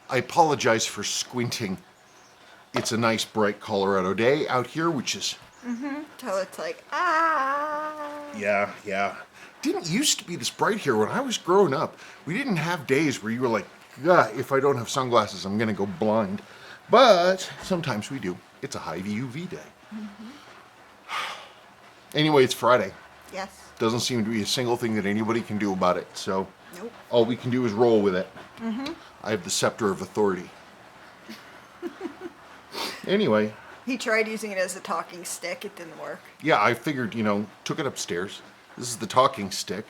I apologize for squinting. It's a nice bright Colorado day out here, which is... Till it's like, ah. Yeah. Didn't used to be this bright here when I was growing up. We didn't have days where you were like, "God, if I don't have sunglasses, I'm gonna go blind." But sometimes we do. It's a high UV day. Anyway, it's Friday. Yes. Doesn't seem to be a single thing that anybody can do about it. So Nope. all we can do is roll with it. I have the scepter of authority. Anyway. He tried using it as a talking stick. It didn't work. Yeah, I figured, took it upstairs. This is the talking stick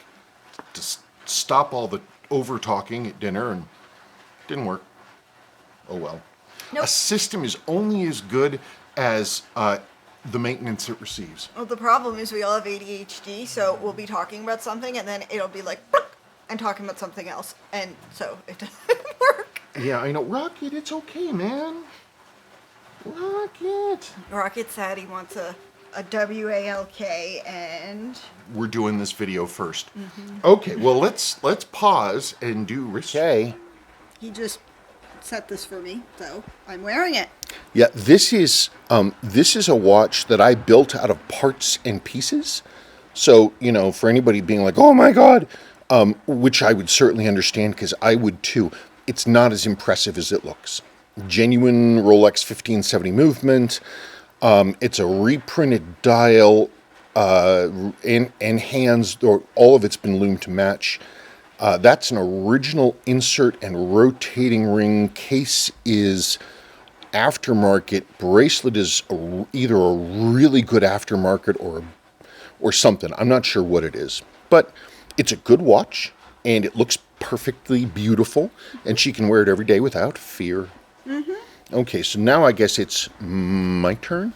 to stop all the over-talking at dinner, and didn't work. Oh well. Nope. A system is only as good as the maintenance it receives. Well, the problem is we all have ADHD, so we'll be talking about something, and then it'll be like, "Boop," and talking about something else, and so it doesn't work. Yeah, I know. Rocket, it's okay, man. Rocket. Rocket said he wants a WALK, and We're doing this video first. Okay, well let's pause and do okay. he just set this for me, so I'm wearing it. Yeah, this is a watch that I built out of parts and pieces. So, for anybody being like, "Oh my God," which I would certainly understand because I would too. It's not as impressive as it looks. Genuine Rolex 1570 movement. It's a reprinted dial, and hands, or all of it's been loomed to match. That's an original insert and rotating ring. Case is aftermarket. Bracelet is either a really good aftermarket or something. I'm not sure what it is, but it's a good watch and it looks perfectly beautiful, and she can wear it every day without fear. Okay, so now I guess it's my turn.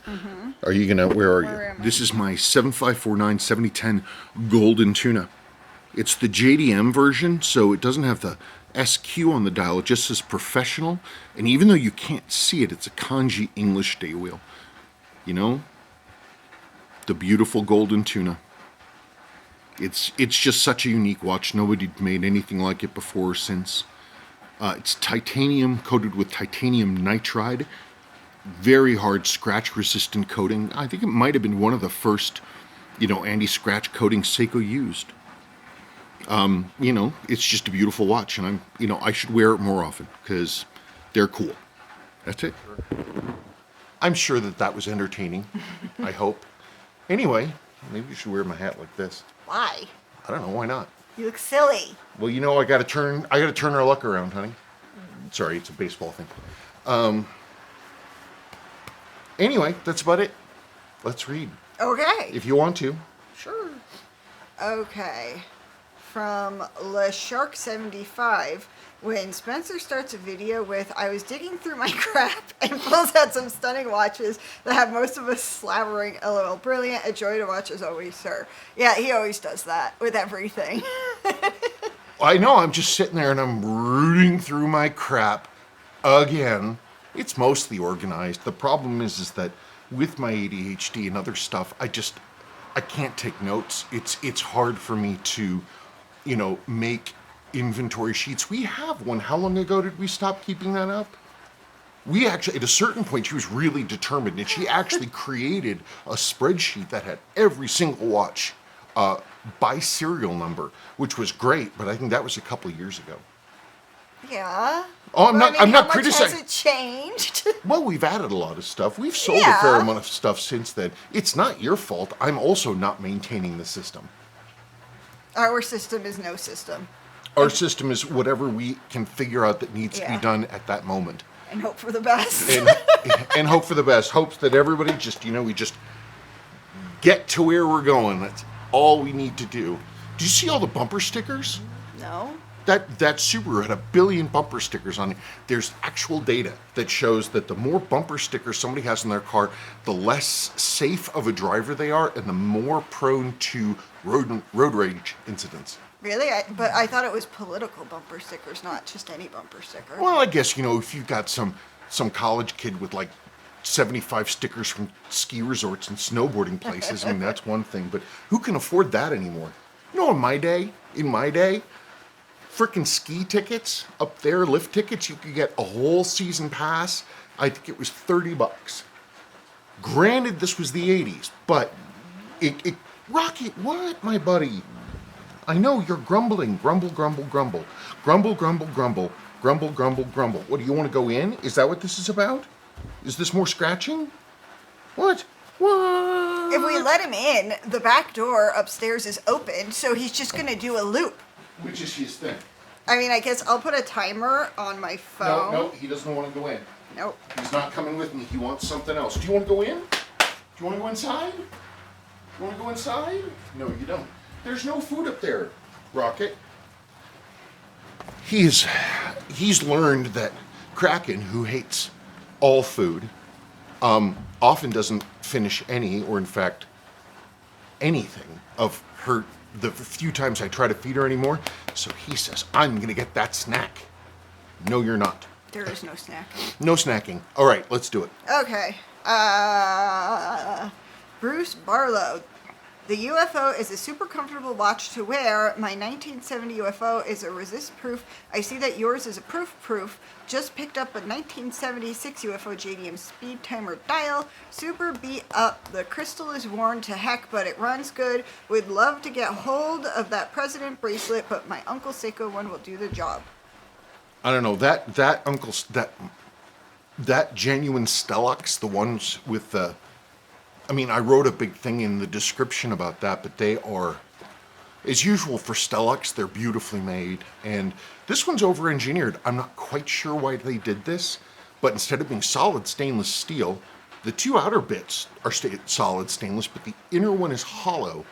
Are you gonna? Where are you? This is my 7549 7010 golden tuna. It's the JDM version, so it doesn't have the SQ on the dial. It just says professional, and even though you can't see it, it's a kanji English day wheel. The beautiful golden tuna. It's just such a unique watch. Nobody made anything like it before or since. It's titanium coated with titanium nitride. Very hard scratch-resistant coating. I think it might have been one of the first, anti-scratch coatings Seiko used. It's just a beautiful watch, and I should wear it more often because they're cool. That's it. I'm sure that was entertaining. I hope. Anyway, maybe you should wear my hat like this. Why? I don't know. Why not? You look silly. Well, I gotta turn our luck around, honey. Sorry, it's a baseball thing. Anyway, that's about it. Let's read. Okay. If you want to. Sure. Okay. From Le Shark 75, when Spencer starts a video with, "I was digging through my crap," and pulls out some stunning watches that have most of us slavering, LOL, brilliant, a joy to watch as always, sir. Yeah, he always does that with everything. I know, I'm just sitting there and I'm rooting through my crap again. It's mostly organized. The problem is that with my ADHD and other stuff, I can't take notes. It's hard for me to, make inventory sheets. We have one. How long ago did we stop keeping that up? We actually, at a certain point, she was really determined, and she actually created a spreadsheet that had every single watch by serial number, which was great, but I think that was a couple of years ago. Yeah. Oh, I'm not how much criticizing. has it changed? Well, we've added a lot of stuff. We've sold a fair amount of stuff since then. It's not your fault. I'm also not maintaining the system. Our system is no system. Our system is whatever we can figure out that needs to be done at that moment. And hope for the best. And hope for the best. Hopes that everybody just, we just get to where we're going. That's all we need to do. Do you see all the bumper stickers? No. That Subaru had 1 billion bumper stickers on it. There's actual data that shows that the more bumper stickers somebody has in their car, the less safe of a driver they are, and the more prone to road rage incidents. Really? But I thought it was political bumper stickers, not just any bumper sticker. Well, I guess, if you've got some college kid with like 75 stickers from ski resorts and snowboarding places, that's one thing. But who can afford that anymore? In my day, frickin' ski tickets up there, lift tickets, you could get a whole season pass. I think it was $30. Granted, this was the 80s, but Rocky, what, my buddy? I know you're grumbling. Grumble, grumble, grumble. Grumble, grumble, grumble. Grumble, grumble, grumble. What, do you want to go in? Is that what this is about? Is this more scratching? What? What? If we let him in, the back door upstairs is open, so he's just going to do a loop. Which is his thing. I mean, I guess I'll put a timer on my phone. No, he doesn't want to go in. Nope. He's not coming with me. He wants something else. Do you want to go in? Do you want to go inside? You want to go inside? No, you don't. There's no food up there, Rocket. He's learned that Kraken, who hates all food, often doesn't finish any, or in fact, anything of her the few times I try to feed her anymore. So he says, I'm going to get that snack. No, you're not. There is no snacking. No snacking. All right, let's do it. Okay. Bruce Barlow. The UFO is a super comfortable watch to wear. My 1970 UFO is a resist-proof. I see that yours is a proof. Just picked up a 1976 UFO JDM speed timer dial. Super beat up. The crystal is worn to heck, but it runs good. Would love to get hold of that president bracelet, but my Uncle Seiko one will do the job. I don't know, that genuine Stellux, the ones with the, I mean, I wrote a big thing in the description about that, but they are, as usual for Stellux, they're beautifully made. And this one's over-engineered. I'm not quite sure why they did this, but instead of being solid stainless steel, the two outer bits are solid stainless, but the inner one is hollow.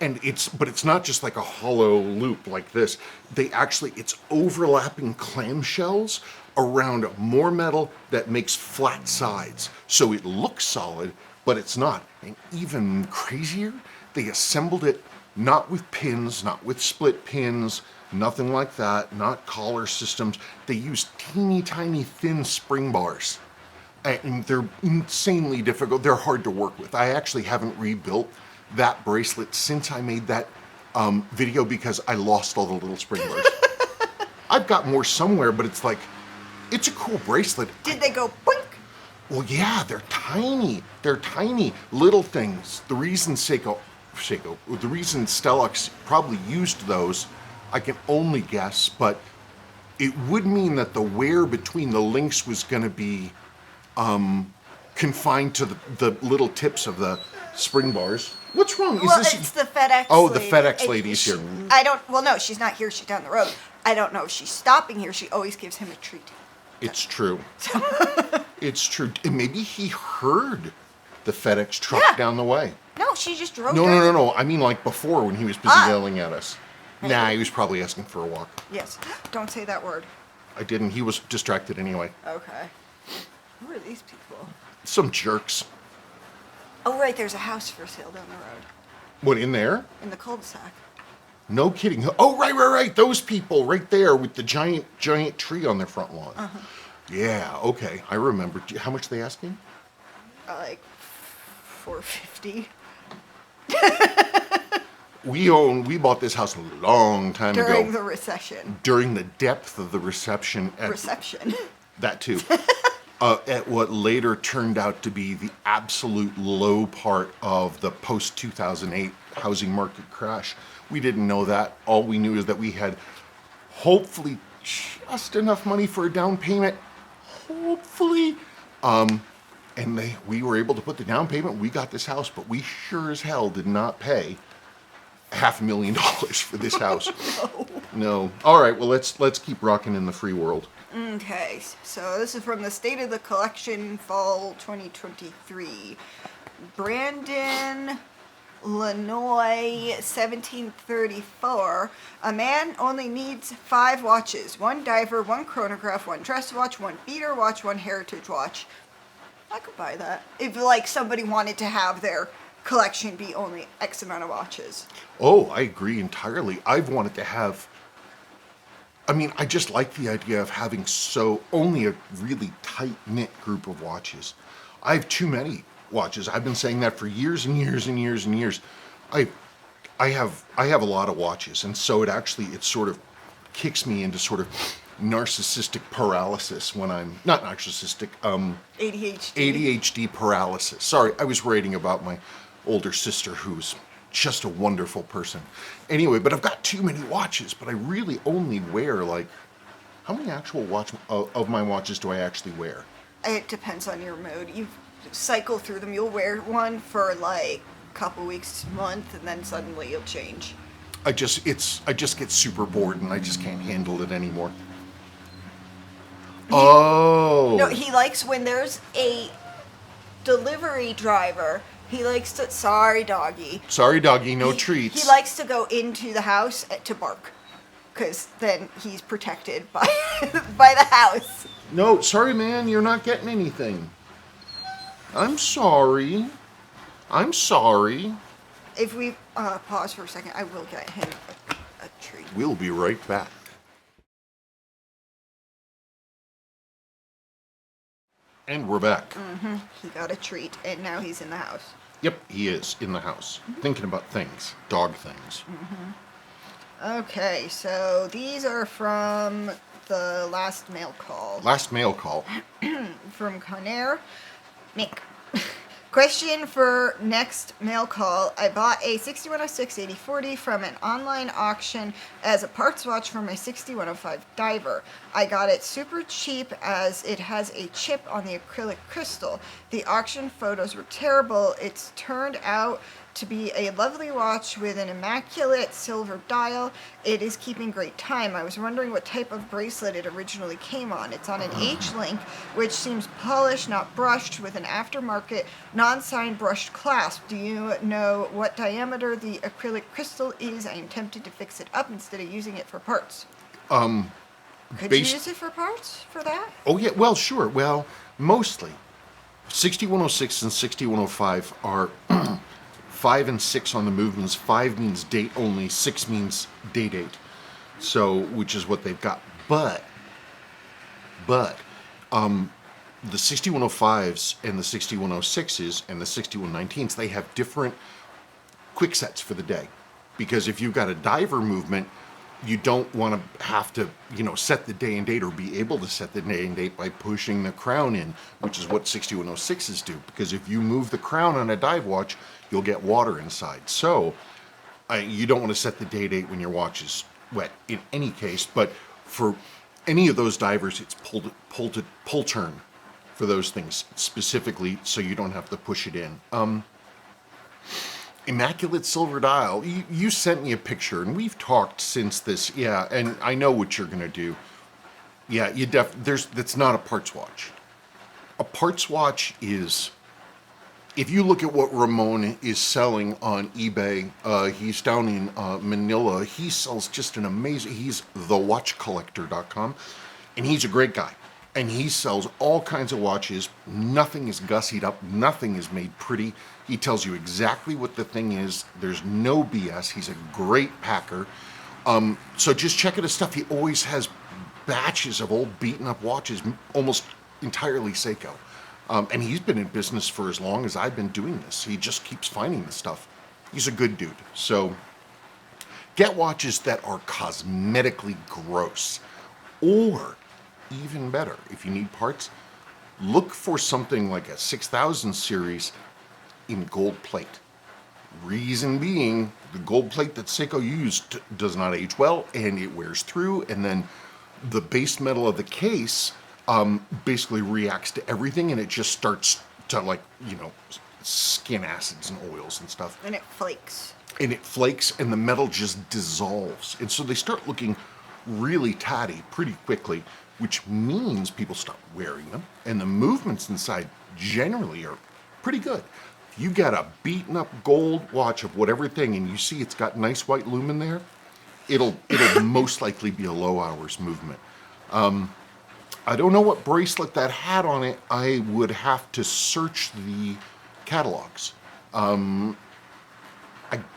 And it's not just like a hollow loop like this. It's overlapping clamshells around more metal that makes flat sides. So it looks solid, but it's not. And even crazier, they assembled it not with pins, not with split pins, nothing like that, not collar systems. They used teeny tiny thin spring bars. And they're insanely difficult. They're hard to work with. I actually haven't rebuilt that bracelet since I made that video because I lost all the little spring bars. I've got more somewhere, but it's a cool bracelet. Did they go boink? Well, yeah, they're tiny. They're tiny little things. The reason the reason Stellux probably used those, I can only guess, but it would mean that the wear between the links was going to be confined to the little tips of the spring bars. What's wrong? It's the FedEx lady. lady. The FedEx lady's here. No, she's not here. She's down the road. I don't know if she's stopping here. She always gives him a treat. It's true. It's true. And maybe he heard the FedEx truck down the way. No, she just drove No. I mean like before when he was busy yelling at us. Nah, he was probably asking for a walk. Yes. Don't say that word. I didn't. He was distracted anyway. Okay. Who are these people? Some jerks. Oh, right, there's a house for sale down the road. What, in there? In the cul-de-sac. No kidding. Oh, right. Those people right there with the giant tree on their front lawn. Uh-huh. Yeah, okay. I remember. How much are they asking? Like $450. We bought this house a long time ago. During the recession. During the depth of the reception. Reception. That too. At what later turned out to be the absolute low part of the post-2008 housing market crash. We didn't know that. All we knew is that we had hopefully just enough money for a down payment. Hopefully. We were able to put the down payment. We got this house, but we sure as hell did not pay $500,000 for this house. No. All right, well, let's keep rocking in the free world. Okay, so this is from the State of the Collection Fall 2023. Brandon, Illinois, 1734. A man only needs 5 watches. 1 diver, 1 chronograph, 1 dress watch, 1 beater watch, 1 heritage watch. I could buy that. If somebody wanted to have their collection be only X amount of watches. Oh, I agree entirely. I've wanted to have, I just like the idea of having only a really tight-knit group of watches. I have too many watches. I've been saying that for years and years and years and years. I have a lot of watches, and so it's sort of kicks me into sort of narcissistic paralysis when I'm not narcissistic, ADHD paralysis. Sorry, I was writing about my older sister who's just a wonderful person. Anyway, but I've got too many watches, but I really only wear like, how many actual of my watches do I actually wear? It depends on your mood. You cycle through them. You'll wear one for like a couple weeks, month, and then suddenly you'll change. I just get super bored and I just can't handle it anymore. No, he likes when there's a delivery driver. He likes to. Sorry, doggy. Sorry, doggy. No treats. He likes to go into the house to bark, because then he's protected by by the house. No, sorry, man. You're not getting anything. I'm sorry. I'm sorry. If we pause for a second, I will get him a treat. We'll be right back. And we're back. He got a treat, and now he's in the house. Yep, he is in the house, thinking about things, dog things. Okay, so these are from the last mail call. Last mail call. From Conair. Mick. Question for next mail call. I bought a 6106 8040 from an online auction as a parts watch for my 6105 diver. I got it super cheap as it has a chip on the acrylic crystal. The auction photos were terrible. It's turned out to be a lovely watch with an immaculate silver dial. It is keeping great time. I was wondering what type of bracelet it originally came on. It's on an H-link, which seems polished, not brushed, with an aftermarket, non-signed brushed clasp. Do you know what diameter the acrylic crystal is? I am tempted to fix it up instead of using it for parts. Could you use it for parts for that? Oh, yeah, well, sure. Well, mostly. 6106 and 6105 are 5 and 6 on the movements. 5 means date only, 6 means day date. So, which is what they've got. But, the 6105s and the 6106s and the 6119s, they have different quick sets for the day. Because if you've got a diver movement, you don't want to have to, set the day and date or be able to set the day and date by pushing the crown in, which is what 6106s do. Because if you move the crown on a dive watch, you'll get water inside. So you don't want to set the day date when your watch is wet in any case. But for any of those divers, it's pull turn for those things specifically, so you don't have to push it in. Immaculate silver dial. You sent me a picture, and we've talked since this. Yeah, and I know what you're gonna do. Yeah, that's not a parts watch. A parts watch is, if you look at what Ramon is selling on eBay, he's down in Manila. He sells just an amazing. He's thewatchcollector.com, and he's a great guy. And he sells all kinds of watches. Nothing is gussied up. Nothing is made pretty. He tells you exactly what the thing is. There's no BS. He's a great packer. So just check out his stuff. He always has batches of old beaten up watches, almost entirely Seiko. And he's been in business for as long as I've been doing this. He just keeps finding the stuff. He's a good dude. So get watches that are cosmetically gross. Or even better, if you need parts, look for something like a 6000 series in gold plate. Reason being, the gold plate that Seiko used does not age well, and it wears through, and then the base metal of the case basically reacts to everything, and it just starts to skin acids and oils and stuff. And it flakes. And the metal just dissolves. And so they start looking really tatty pretty quickly, which means people stop wearing them, and the movements inside generally are pretty good. If you got a beaten up gold watch of whatever thing and you see it's got nice white lumen there, it'll most likely be a low hours movement. I don't know what bracelet that had on it. I would have to search the catalogs. I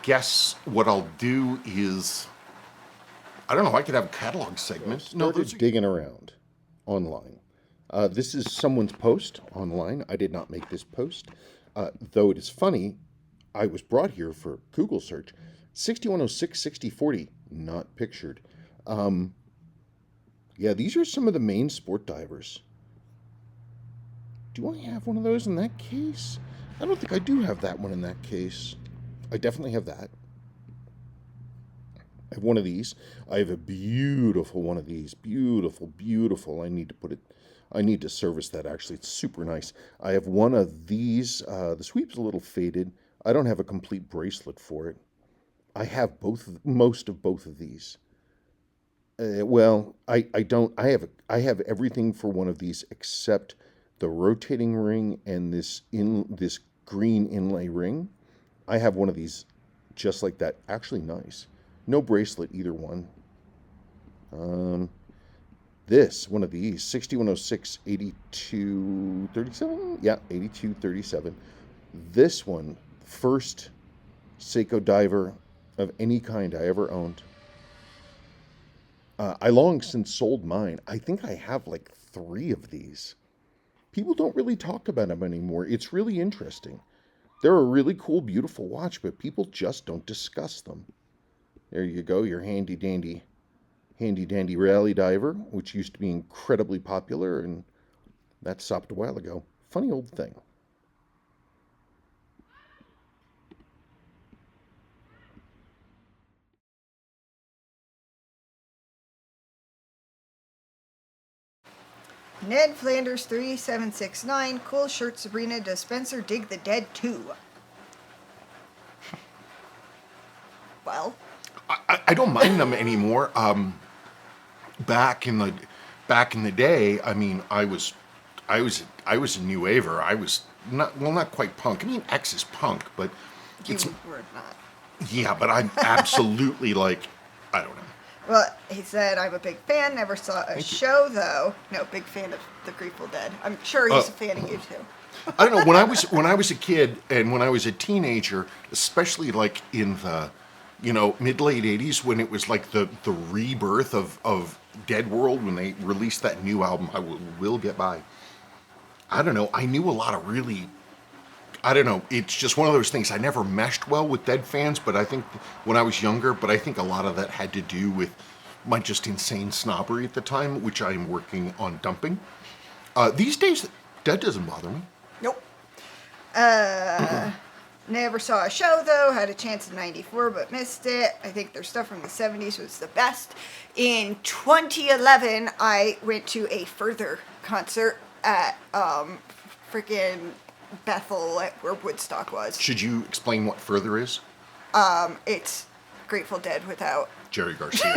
guess what I'll do is, I don't know, I could have a catalog segment. No, those are digging around online. This is someone's post online. I did not make this post. Though it is funny, I was brought here for Google search. 6106 6040, not pictured. Yeah, these are some of the main sport divers. Do I have one of those in that case? I don't think I do have that one in that case. I definitely have that. I have one of these. I have a beautiful one of these. Beautiful, beautiful. I need to service that actually. It's super nice. I have one of these. The sweep's a little faded. I don't have a complete bracelet for it. I have most of both of these. Well, I don't. I have everything for one of these except the rotating ring and this green inlay ring. I have one of these just like that. Actually, nice. No bracelet either one. This one of these 6106 8237. Yeah, 8237. This one, first Seiko diver of any kind I ever owned. I long since sold mine. I think I have like 3 of these. People don't really talk about them anymore. It's really interesting. They're a really cool, beautiful watch, but people just don't discuss them. There you go, your handy dandy rally diver, which used to be incredibly popular, and that stopped a while ago. Funny old thing. Ned Flanders 3769, cool shirt Sabrina, does Spencer dig the dead too? Well, I don't mind them anymore. Back in the day, I mean, I was a new waver. I was not quite punk. I mean, X is punk, but you it's were not. yeah. But I'm absolutely like, I don't know. Well, he said, I'm a big fan, never saw a show though. No, big fan of the Grateful Dead. I'm sure he's a fan of you too. I don't know. When I was a kid and when I was a teenager, especially like in the mid late '80s, when it was like the rebirth of Dead World, when they released that new album, I will get by. I don't know. I knew a lot of really. I don't know. It's just one of those things. I never meshed well with Dead fans, but I think when I was younger, but I think a lot of that had to do with my just insane snobbery at the time, which I am working on dumping. These days, Dead doesn't bother me. Nope. Never saw a show though, had a chance in 94 but missed it. I think their stuff from the 70s was the best. In 2011, I went to a Further concert at freaking Bethel, where Woodstock was. Should you explain what Further is? It's Grateful Dead without Jerry Garcia.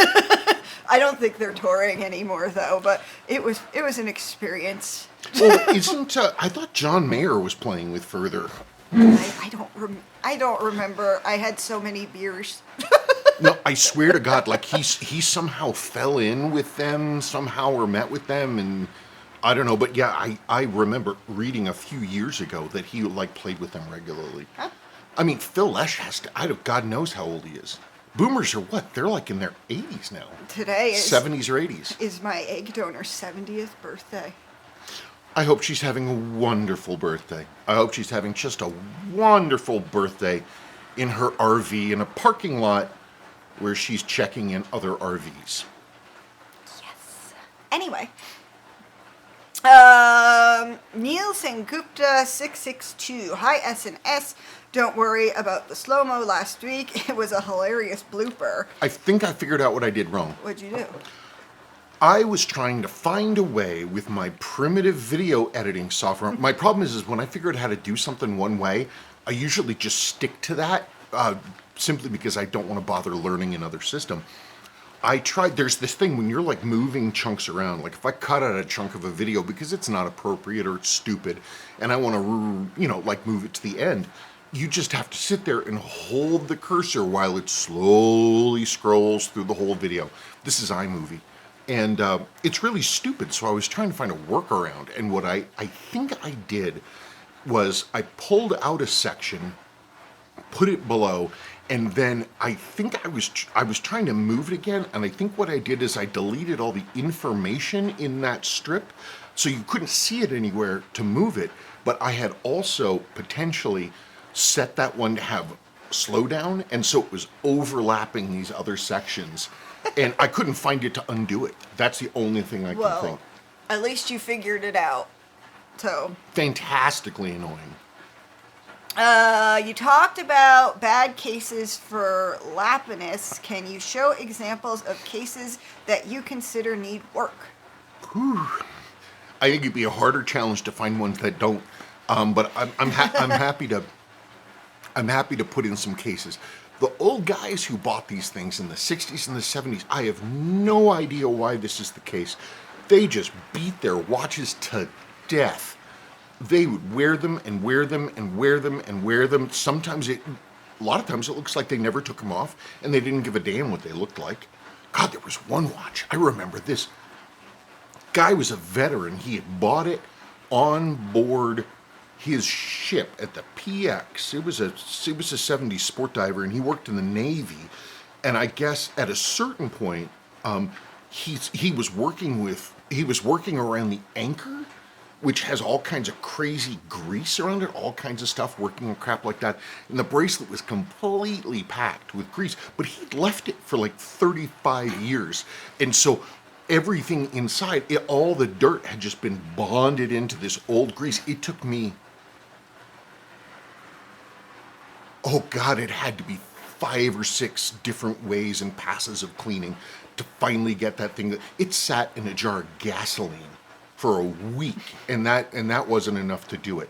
I don't think they're touring anymore though, but it was an experience. Well, I thought John Mayer was playing with Further. I don't remember. I had so many beers. No, I swear to God, like he somehow fell in with them somehow or met with them, and I don't know, but yeah, I remember reading a few years ago that he like played with them regularly. Huh? I mean, Phil Lesh God knows how old he is. Boomers are what? They're like in their 80s now. Today is 70s or 80s. Is my egg donor's 70th birthday. I hope she's having a wonderful birthday. I hope she's having just a wonderful birthday in her RV in a parking lot where she's checking in other RVs. Yes. Anyway. Neil Sengupta 662. Hi S&S. Don't worry about the slow-mo last week. It was a hilarious blooper. I think I figured out what I did wrong. What'd you do? I was trying to find a way with my primitive video editing software. My problem is when I figure out how to do something one way, I usually just stick to that simply because I don't want to bother learning another system. There's this thing when you're like moving chunks around, like if I cut out a chunk of a video because it's not appropriate or it's stupid and I want to, like move it to the end, you just have to sit there and hold the cursor while it slowly scrolls through the whole video. This is iMovie. And it's really stupid, so I was trying to find a workaround. And what I think I did was I pulled out a section, put it below, and then I think I was trying to move it again. And I think what I did is I deleted all the information in that strip, so you couldn't see it anywhere to move it. But I had also potentially set that one to have slowdown, and so it was overlapping these other sections, and I couldn't find it to undo it. That's the only thing I can Well, think. at least you figured it out. So, Fantastically annoying. you talked about bad cases for Lapinus. Can you show examples of cases that you consider need work? I think it'd be a harder challenge to find ones that don't. But I'm happy to put in some cases. The old guys who bought these things in the 60s and the 70s, I have no idea why this is the case. They just beat their watches to death. They would wear them and wear them and wear them and wear them. A lot of times it looks like they never took them off, and they didn't give a damn what they looked like. God, there was one watch. I remember this. Guy was a veteran. He had bought it on board his ship at the PX. It was a 70s sport diver, and he worked in the Navy. And I guess at a certain point, he was working around the anchor, which has all kinds of crazy grease around it, all kinds of stuff, working on crap like that. And the bracelet was completely packed with grease, but he'd left it for like 35 years. And so everything inside, all the dirt had just been bonded into this old grease. It took me, oh God, it had to be 5 or 6 different ways and passes of cleaning to finally get that thing. It sat in a jar of gasoline for a week, and that wasn't enough to do it.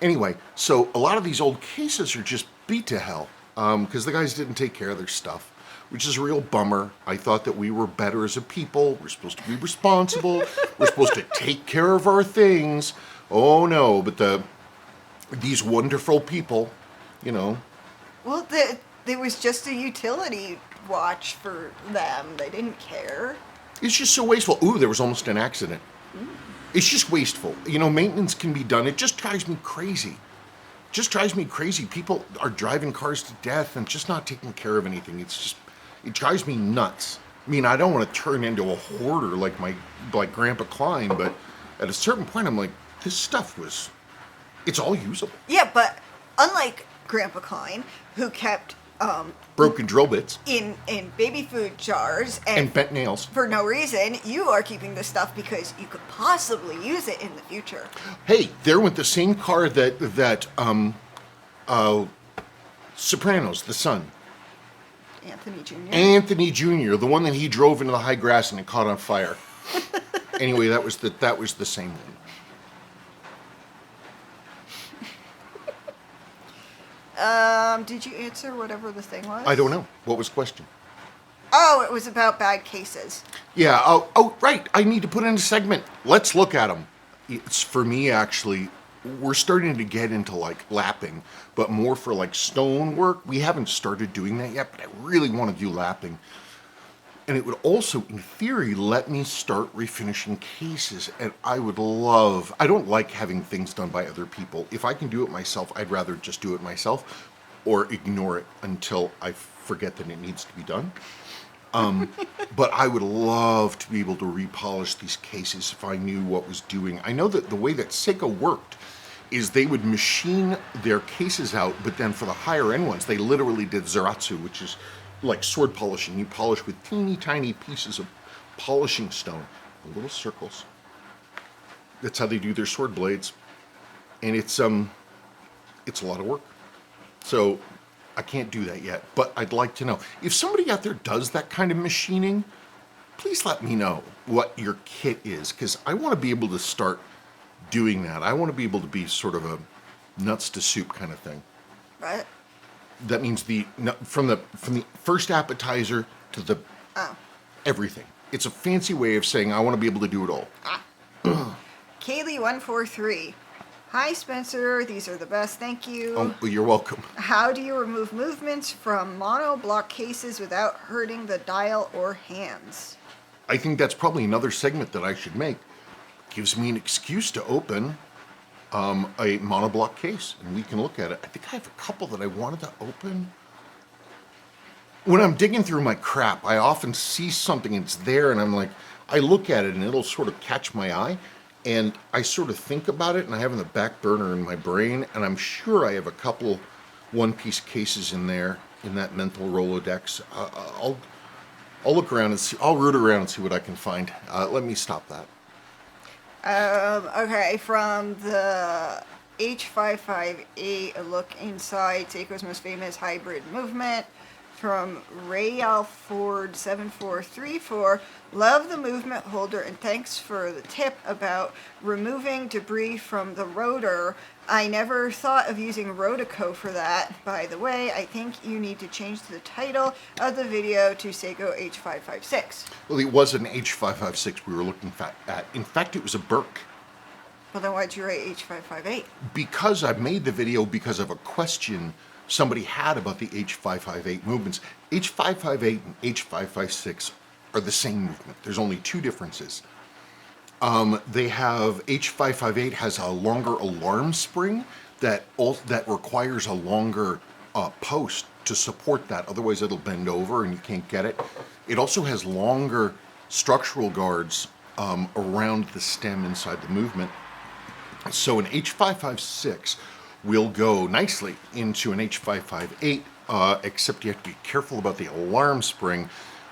Anyway, so a lot of these old cases are just beat to hell because the guys didn't take care of their stuff, which is a real bummer. I thought that we were better as a people. We're supposed to be responsible. We're supposed to take care of our things. Oh no, but these wonderful people, you know. Well, it was just a utility watch for them. They didn't care. It's just so wasteful. Ooh, there was almost an accident. It's just wasteful. You know, maintenance can be done. It just drives me crazy. People are driving cars to death and just not taking care of anything. It drives me nuts. I mean, I don't want to turn into a hoarder like Grandpa Klein, but at a certain point, I'm like, this stuff it's all usable. Yeah, but unlike Grandpa Klein, who kept Broken drill bits in baby food jars and bent nails for no reason, you are keeping this stuff because you could possibly use it in the future. Hey, there went the same car that Sopranos, the son. Anthony Jr., the one that he drove into the high grass and it caught on fire. Anyway, that was the same one. Did you answer whatever the thing was? I don't know. What was the question? Oh, it was about bad cases. Yeah. Oh, right. I need to put in a segment. Let's look at them. It's for me, actually. We're starting to get into like lapping, but more for like stone work. We haven't started doing that yet, but I really want to do lapping. And it would also, in theory, let me start refinishing cases. And I don't like having things done by other people. If I can do it myself, I'd rather just do it myself or ignore it until I forget that it needs to be done. But I would love to be able to repolish these cases if I knew what was doing. I know that the way that Seiko worked is they would machine their cases out, but then for the higher end ones, they literally did Zaratsu, which is like sword polishing. You polish with teeny tiny pieces of polishing stone, little circles. That's how they do their sword blades, and it's a lot of work. So I can't do that yet, but I'd like to know if somebody out there does that kind of machining. Please let me know what your kit is, because I want to be able to start doing that. I want to be able to be sort of a nuts to soup kind of thing. Right. That means from the first appetizer to the everything. It's a fancy way of saying I want to be able to do it all. Kaylee143. Hi Spencer, these are the best, thank you. Oh, you're welcome. How do you remove movements from monoblock cases without hurting the dial or hands? I think that's probably another segment that I should make. Gives me an excuse to open a monoblock case, and we can look at it. I think I have a couple that I wanted to open. When I'm digging through my crap, I often see something and it's there, and I'm like, I look at it and it'll sort of catch my eye, and I sort of think about it, and I have it in the back burner in my brain, and I'm sure I have a couple one-piece cases in there, in that mental Rolodex. I'll look around and see. I'll root around and see what I can find. Let me stop that. Okay, from the H558, a look inside Seiko's most famous hybrid movement. From Ray Alford 7434, love the movement holder and thanks for the tip about removing debris from the rotor. I never thought of using Rotico for that. By the way, I think you need to change the title of the video to Seiko H556. Well, it was an H556 we were looking at. In fact, it was a Burke. Well, then why'd you write H558? Because I made the video because of a question somebody had about the H558 movements. H558 and H556 are the same movement. There's only two differences. They have H558 has a longer alarm spring that requires a longer post to support that. Otherwise, it'll bend over and you can't get it. It also has longer structural guards around the stem inside the movement. So an H556 will go nicely into an H558, except you have to be careful about the alarm spring.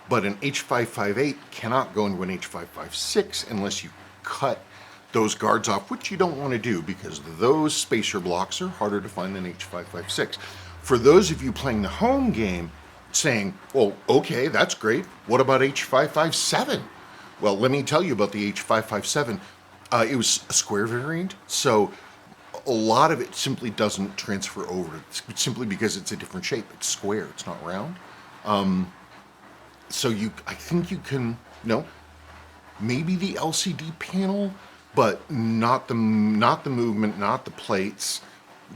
But an H558 cannot go into an H556 unless you cut those guards off, which you don't want to do because those spacer blocks are harder to find than H556. For those of you playing the home game saying, well, okay, that's great. What about H557? Well, let me tell you about the H557. It was a square variant, so a lot of it simply doesn't transfer over. It's simply because it's a different shape. It's square. It's not round. So I think you can, maybe the LCD panel, but not the movement, not the plates.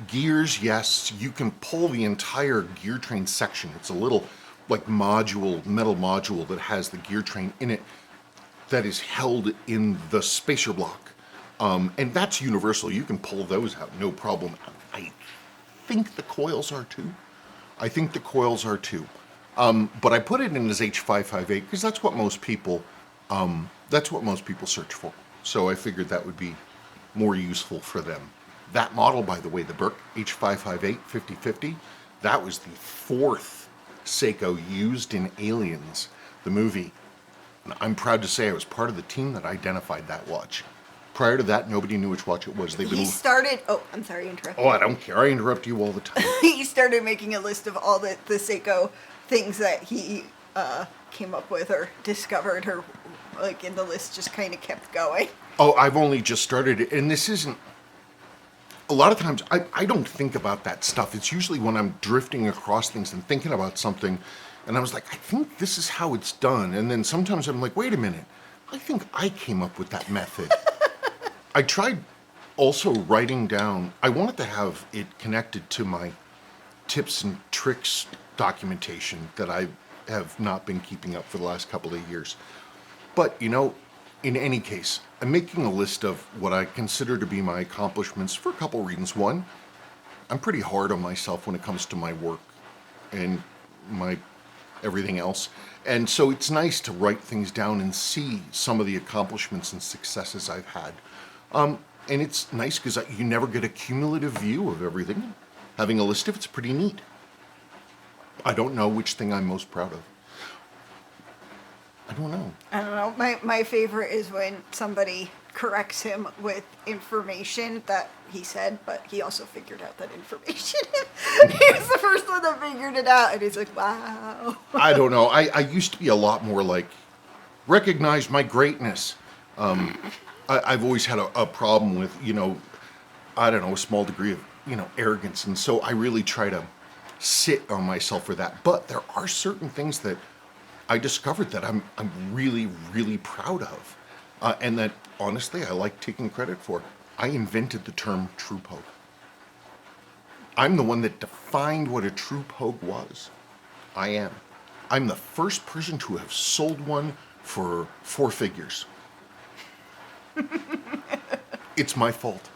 Gears, yes, you can pull the entire gear train section. It's a little like metal module that has the gear train in it that is held in the spacer block. And that's universal. You can pull those out, no problem. I think the coils are too. But I put it in as H558 because that's what most people search for. So I figured that would be more useful for them. That model, by the way, the Burke H558 5050, that was the fourth Seiko used in Aliens, the movie. And I'm proud to say I was part of the team that identified that watch. Prior to that, nobody knew which watch it was. He started... Oh, I'm sorry to interrupt. Oh, I don't care. I interrupt you all the time. He started making a list of all the Seiko things that he came up with or discovered, or like, and the list just kind of kept going. Oh, I've only just started it, and this isn't... A lot of times, I don't think about that stuff. It's usually when I'm drifting across things and thinking about something, and I was like, I think this is how it's done. And then sometimes I'm like, wait a minute. I think I came up with that method. I tried also writing down, I wanted to have it connected to my tips and tricks documentation that I have not been keeping up for the last couple of years. But, in any case, I'm making a list of what I consider to be my accomplishments for a couple reasons. One, I'm pretty hard on myself when it comes to my work and my everything else. And so it's nice to write things down and see some of the accomplishments and successes I've had. And it's nice because you never get a cumulative view of everything. Having a list of it's pretty neat. I don't know which thing I'm most proud of. I don't know. My favorite is when somebody corrects him with information that he said, but he also figured out that information. He was the first one that figured it out, and he's like, wow. I don't know. I used to be a lot more like, recognize my greatness. I've always had a problem with, a small degree of, arrogance. And so I really try to sit on myself for that. But there are certain things that I discovered that I'm really, really proud of. And that, honestly, I like taking credit for. I invented the term true pogue. I'm the one that defined what a true pogue was. I am. I'm the first person to have sold one for 4 figures. It's my fault.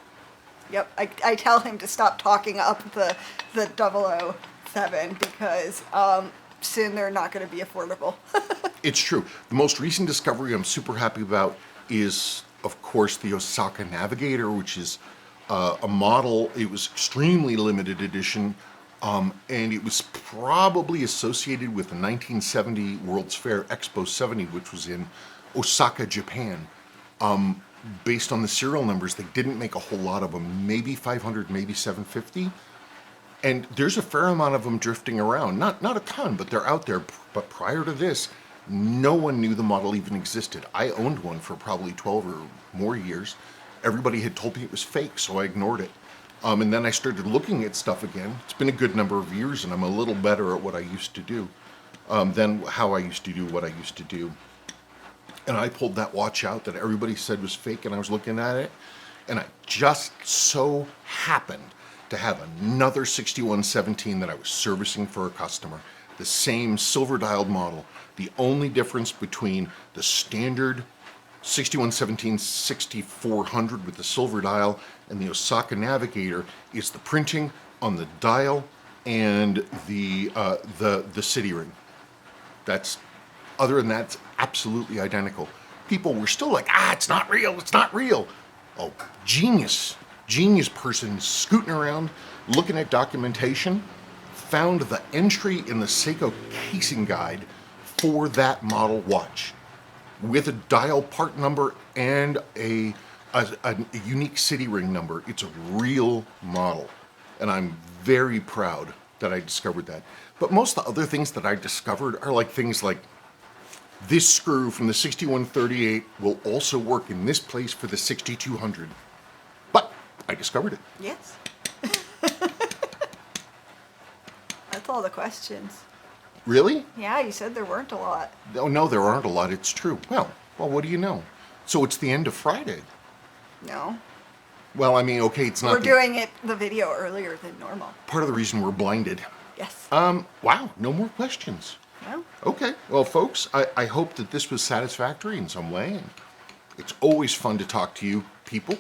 Yep, I tell him to stop talking up the 007 because soon they're not going to be affordable. It's true. The most recent discovery I'm super happy about is, of course, the Osaka Navigator, which is a model. It was extremely limited edition and it was probably associated with the 1970 World's Fair Expo 70, which was in Osaka, Japan. Based on the serial numbers, they didn't make a whole lot of them, maybe 500, maybe 750. And there's a fair amount of them drifting around. Not a ton, but they're out there. But prior to this, no one knew the model even existed. I owned one for probably 12 or more years. Everybody had told me it was fake, so I ignored it. And then I started looking at stuff again. It's been a good number of years, and I'm a little better at what I used to do than how I used to do what I used to do. And I pulled that watch out that everybody said was fake, and I was looking at it, and I just so happened to have another 6117 that I was servicing for a customer. The same silver dialed model. The only difference between the standard 6117 6400 with the silver dial and the Osaka Navigator is the printing on the dial and the city ring. That's, other than that, it's absolutely identical. People were still like, it's not real, it's not real. Oh, genius person scooting around looking at documentation found the entry in the Seiko casing guide for that model watch with a dial part number and a unique city ring number. It's a real model, and I'm very proud that I discovered that. But most of the other things that I discovered are like things like this screw from the 6138 will also work in this place for the 6200. But I discovered it. Yes. That's all the questions. Really? Yeah, you said there weren't a lot. Oh, no, there aren't a lot. It's true. Well, what do you know? So it's the end of Friday. No. Well, I mean, okay, it's not. We're doing the video earlier than normal. Part of the reason we're blinded. Yes. Wow, no more questions. No. Okay, well, folks, I hope that this was satisfactory in some way. And it's always fun to talk to you people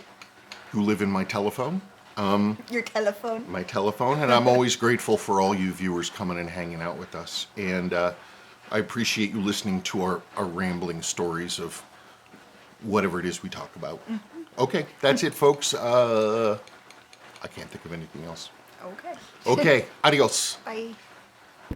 who live in my telephone. Your telephone. My telephone, and I'm always grateful for all you viewers coming and hanging out with us. And I appreciate you listening to our rambling stories of whatever it is we talk about. Mm-hmm. Okay, that's it, folks. I can't think of anything else. Okay. Okay, adios. Bye.